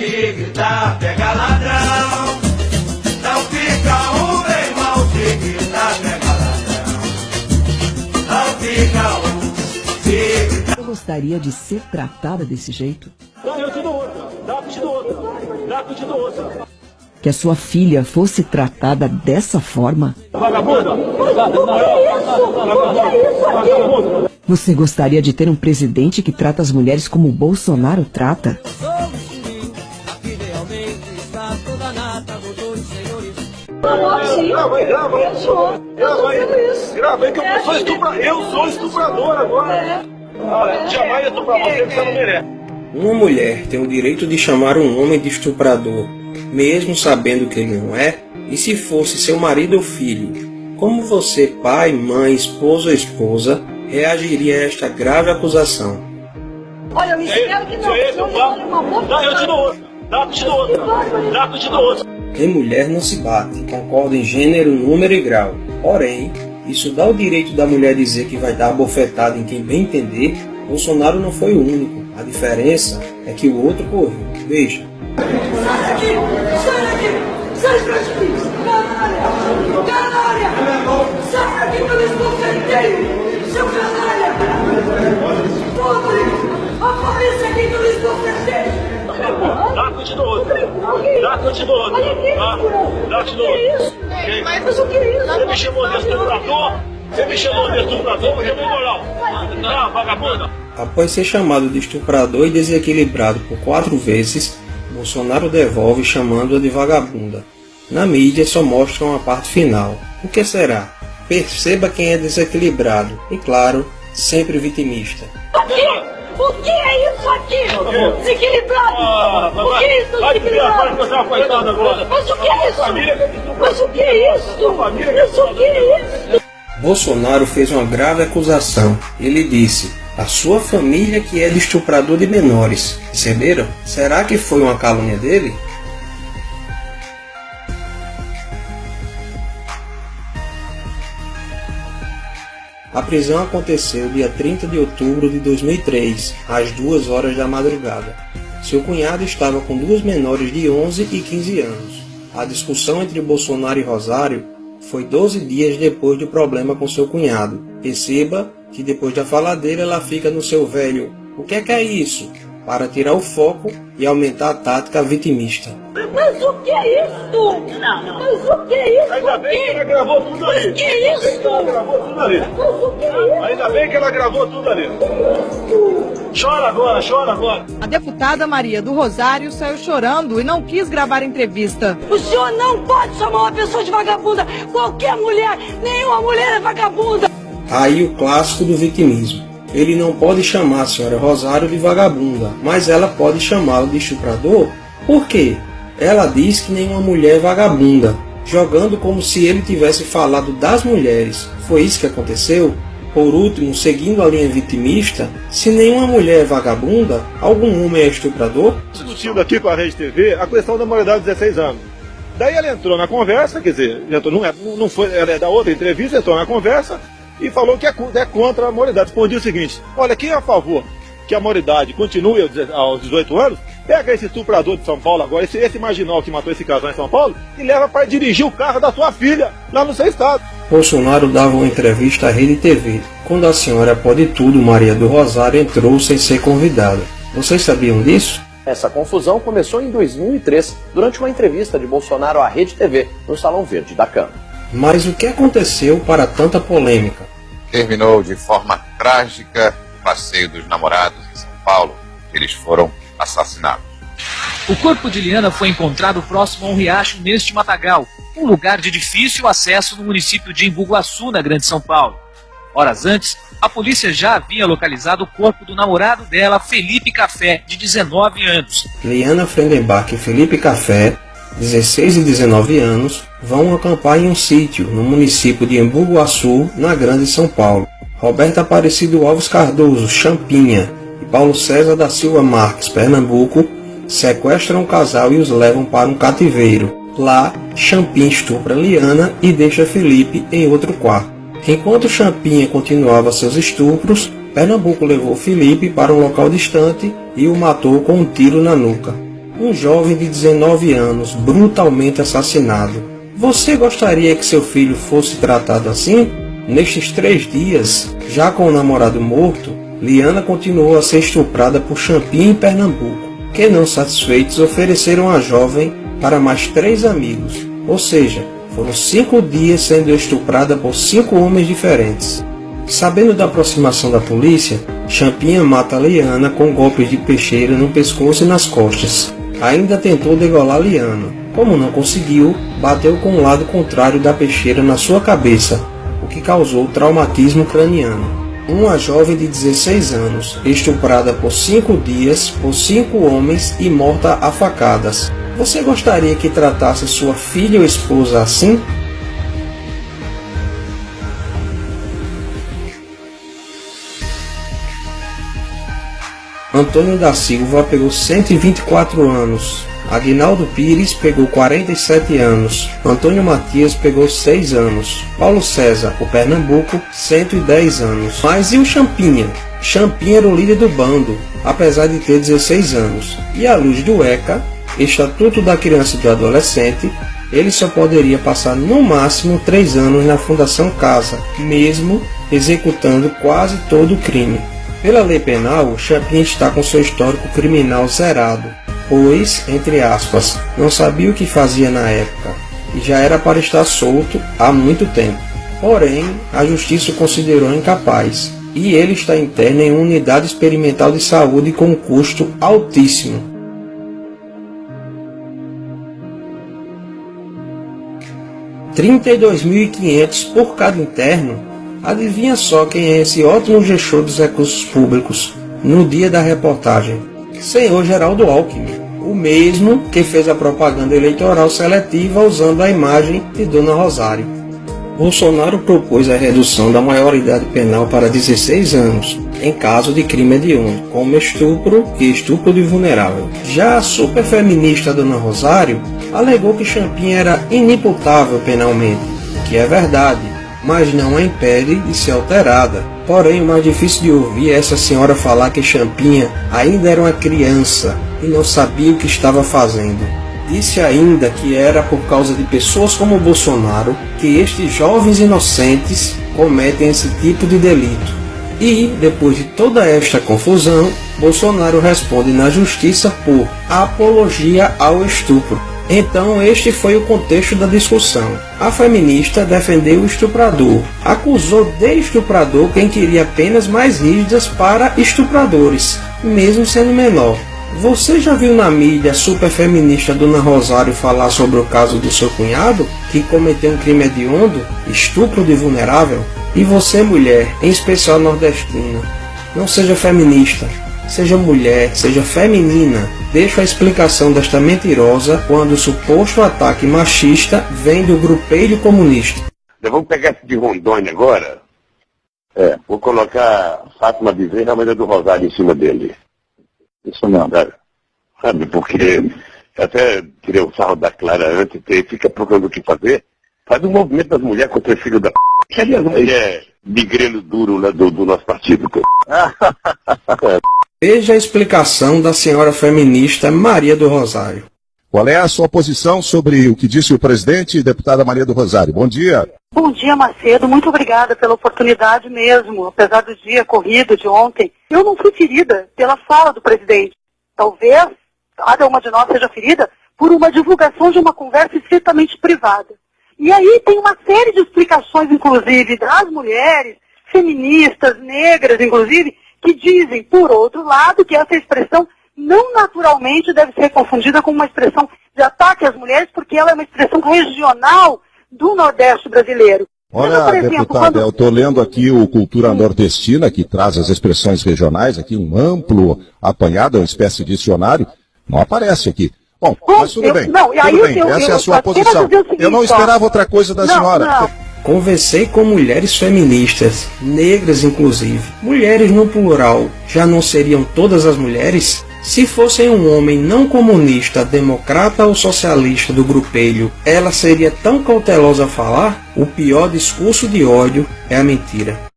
Se gritar, pega ladrão. Não fica um, meu irmão. Se gritar, pega ladrão. Não fica um, se gritar. Você gostaria de ser tratada desse jeito? Eu te dou outra. Dá, te dou outra. Dá, te dou outra. Que a sua filha fosse tratada dessa forma? Vagabunda! Você gostaria de ter um presidente que trata as mulheres como o Bolsonaro trata? Grava aí que eu sou estuprador. Eu sou estuprador agora. Olha, jamais estuprar você que você não merece. Uma mulher tem o direito de chamar um homem de estuprador, mesmo sabendo que ele não é? E se fosse seu marido ou filho? Como você, pai, mãe, esposo ou esposa, reagiria a esta grave acusação? Olha, eu espero que não. Eu te dou outra. Dá, te dou outra. Dá, te dou outra. Em mulher não se bate, concorda em gênero, número e grau. Porém, isso dá o direito da mulher dizer que vai dar bofetada em quem bem entender. Bolsonaro não foi o único. A diferença é que o outro correu. Veja. Sai daqui! Sai daqui! Sai daqui! Canalha! Canalha! Sai daqui que eu esbofeteio! Seu canalha! Pobre! Apareça aqui que eu esbofeteio! Dá, eu te dou outra. Dá, eu te dou outra. Dá, te dou outra. Mas o que é isso? Você me chamou de estuprador? Você me chamou de estuprador? Você me moral. Não, vagabunda. Após ser chamado de estuprador e desequilibrado por 4 vezes, Bolsonaro devolve chamando-a de vagabunda. Na mídia só mostram a parte final. O que será? Perceba quem é desequilibrado e, claro, sempre vitimista. O que é isso aqui? Desequilibrado! O que é isso, desequilibrado? Mas o que é isso? Mas o que é isso? Mas o que é isso? Bolsonaro fez uma grave acusação. Ele disse: a sua família que é de estuprador de menores. Perceberam? Será que foi uma calúnia dele? A prisão aconteceu dia 30 de outubro de 2003, às 2 horas da madrugada. Seu cunhado estava com 2 menores de 11 e 15 anos. A discussão entre Bolsonaro e Rosário foi 12 dias depois do problema com seu cunhado. Perceba que depois da faladeira ela fica no seu velho "o que é isso?", para tirar o foco e aumentar a tática vitimista. Mas o que é isso? Mas o que é isso? Ainda bem que ela gravou tudo ali. Mas o que é isso? Gravou tudo ali. Mas o que é isso? Ainda bem que ela gravou tudo ali. Chora agora, chora agora. A deputada Maria do Rosário saiu chorando e não quis gravar a entrevista. O senhor não pode chamar uma pessoa de vagabunda. Qualquer mulher, nenhuma mulher é vagabunda. Aí o clássico do vitimismo. Ele não pode chamar a senhora Rosário de vagabunda, mas ela pode chamá-lo de estuprador? Por quê? Ela diz que nenhuma mulher é vagabunda, jogando como se ele tivesse falado das mulheres. Foi isso que aconteceu? Por último, seguindo a linha vitimista, se nenhuma mulher é vagabunda, algum homem é estuprador? Discutindo aqui com a Rede TV a questão da maioridade de 16 anos. Daí ela entrou na conversa, quer dizer, não foi, ela é da outra entrevista, entrou na conversa e falou que é contra a maioridade. Respondi o seguinte: olha, quem é a favor que a maioridade continue aos 18 anos, pega esse estuprador de São Paulo agora, esse marginal que matou esse casal em São Paulo, e leva para dirigir o carro da sua filha lá no seu estado. Bolsonaro dava uma entrevista à Rede TV, quando a senhora Pode Tudo, Maria do Rosário, entrou sem ser convidada. Vocês sabiam disso? Essa confusão começou em 2003, durante uma entrevista de Bolsonaro à Rede TV, no Salão Verde da Câmara. Mas o que aconteceu para tanta polêmica? Terminou de forma trágica o passeio dos namorados em São Paulo. Eles foram assassinados. O corpo de Liana foi encontrado próximo a um riacho neste matagal, um lugar de difícil acesso no município de Embu-Guaçu, na Grande São Paulo. Horas antes, a polícia já havia localizado o corpo do namorado dela, Felipe Café, de 19 anos. Liana Frendenbach e Felipe Café, 16 e 19 anos, vão acampar em um sítio no município de Embu-Guaçu, na Grande São Paulo. Roberta Aparecido Alves Cardoso, Champinha, e Paulo César da Silva Marques, Pernambuco, sequestram o casal e os levam para um cativeiro. Lá, Champinha estupra Liana e deixa Felipe em outro quarto. Enquanto Champinha continuava seus estupros, Pernambuco levou Felipe para um local distante e o matou com um tiro na nuca. um jovem de 19 anos brutalmente assassinado. Você gostaria que seu filho fosse tratado assim? Nestes 3 dias, já com o namorado morto, Liana continuou a ser estuprada por Champinha em Pernambuco, que não satisfeitos ofereceram a jovem para mais 3 amigos, ou seja, foram 5 dias sendo estuprada por 5 homens diferentes. Sabendo da aproximação da polícia, Champinha mata Liana com golpes de peixeira no pescoço e nas costas. Ainda tentou degolar Liana. Como não conseguiu, bateu com o lado contrário da peixeira na sua cabeça, o que causou traumatismo craniano. Uma jovem de 16 anos, estuprada por 5 dias por 5 homens e morta a facadas. Você gostaria que tratasse sua filha ou esposa assim? Antônio da Silva pegou 124 anos. Aguinaldo Pires pegou 47 anos. Antônio Matias pegou 6 anos. Paulo César, o Pernambuco, 110 anos. Mas e o Champinha? Champinha era o líder do bando, apesar de ter 16 anos. E à luz do ECA, Estatuto da Criança e do Adolescente, ele só poderia passar no máximo 3 anos na Fundação Casa, mesmo executando quase todo o crime. Pela lei penal, Champinha está com seu histórico criminal zerado, pois, entre aspas, não sabia o que fazia na época, e já era para estar solto há muito tempo. Porém, a justiça o considerou incapaz, e ele está interno em uma unidade experimental de saúde com um custo altíssimo. R$ 32.500 por cada interno. Adivinha só quem é esse ótimo gestor dos recursos públicos no dia da reportagem? Senhor Geraldo Alckmin, o mesmo que fez a propaganda eleitoral seletiva usando a imagem de Dona Rosário. Bolsonaro propôs a redução da maioridade penal para 16 anos, em caso de crime hediondo, como estupro e estupro de vulnerável. Já a superfeminista Dona Rosário alegou que Champinha era inimputável penalmente, o que é verdade, mas não a impede de ser alterada. Porém, o mais difícil de ouvir é essa senhora falar que Champinha ainda era uma criança e não sabia o que estava fazendo. Disse ainda que era por causa de pessoas como Bolsonaro que estes jovens inocentes cometem esse tipo de delito. E, depois de toda esta confusão, Bolsonaro responde na justiça por apologia ao estupro. Então este foi o contexto da discussão. A feminista defendeu o estuprador, acusou de estuprador quem queria penas mais rígidas para estupradores, mesmo sendo menor. Você já viu na mídia a superfeminista Dona Rosário falar sobre o caso do seu cunhado, que cometeu um crime hediondo, estupro de vulnerável? E você, mulher, em especial nordestina, não seja feminista. Seja mulher, seja feminina, deixo a explicação desta mentirosa quando o suposto ataque machista vem do grupelho comunista. Vamos pegar esse de Rondônia agora. Vou colocar Fátima Bezerra, a mulher do Rosário, em cima dele. Isso não, sabe, porque até tirei o sarro da Clara antes, e fica procurando o que fazer. Faz um movimento das mulheres contra o filho da p***. Que aliás, mulher de grelo duro, né, do nosso partido. Veja a explicação da senhora feminista Maria do Rosário. Qual é a sua posição sobre o que disse o presidente e deputada Maria do Rosário? Bom dia. Bom dia, Macedo. Muito obrigada pela oportunidade mesmo, apesar do dia corrido de ontem. Eu não fui ferida pela fala do presidente. Talvez cada uma de nós seja ferida por uma divulgação de uma conversa estritamente privada. E aí tem uma série de explicações, inclusive, das mulheres, feministas, negras, inclusive, que dizem, por outro lado, que essa expressão não naturalmente deve ser confundida com uma expressão de ataque às mulheres, porque ela é uma expressão regional do Nordeste brasileiro. Olha, por exemplo, deputada, eu estou lendo aqui o Cultura Nordestina, que traz as expressões regionais, aqui um amplo apanhado, uma espécie de dicionário, não aparece aqui. Bom, mas tudo bem, essa é a sua posição. Eu não esperava outra coisa da senhora. Não. Conversei com mulheres feministas, negras inclusive. Mulheres no plural, já não seriam todas as mulheres? Se fossem um homem não comunista, democrata ou socialista do grupelho, ela seria tão cautelosa a falar? O pior discurso de ódio é a mentira.